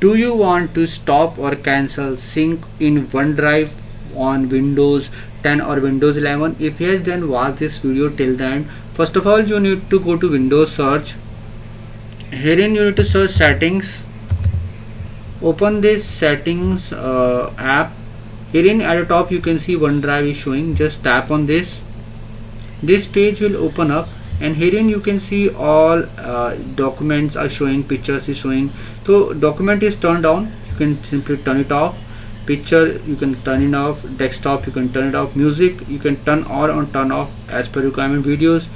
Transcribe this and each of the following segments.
Do you want to stop or cancel sync in OneDrive on Windows 10 or Windows 11? If yes, then watch this video till the end. First of all, you need to go to Windows search. Herein you need to search settings. Open this settings app. Herein at the top you can see OneDrive is showing. Just tap on this. This page will open up, and herein you can see all documents are showing, pictures is showing. So document is turned on, you can simply turn it off. Picture you can turn it off. Desktop you can turn it off. Music you can turn on or turn off as per requirement. Videos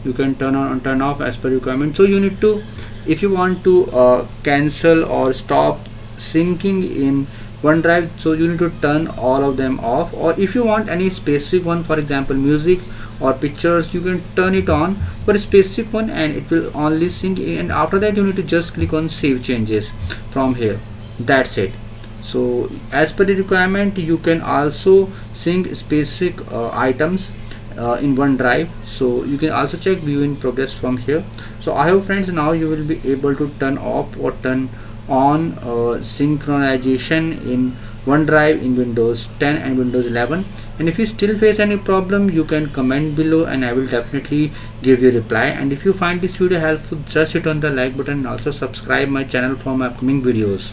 you can turn on and turn off as per requirement. So you need to, if you want to cancel or stop syncing in OneDrive, so you need to turn all of them off. Or if you want any specific one, for example music or pictures, you can turn it on for a specific one and it will only sync, and after that you need to just click on save changes from here. That's it. So as per the requirement, you can also sync specific items in OneDrive. So you can also check view in progress from here. So I hope friends, now you will be able to turn off or turn on synchronization in OneDrive in Windows 10 and Windows 11. And if you still face any problem, you can comment below and I will definitely give you a reply. And if you find this video helpful, just hit on the like button and also subscribe my channel for my upcoming videos.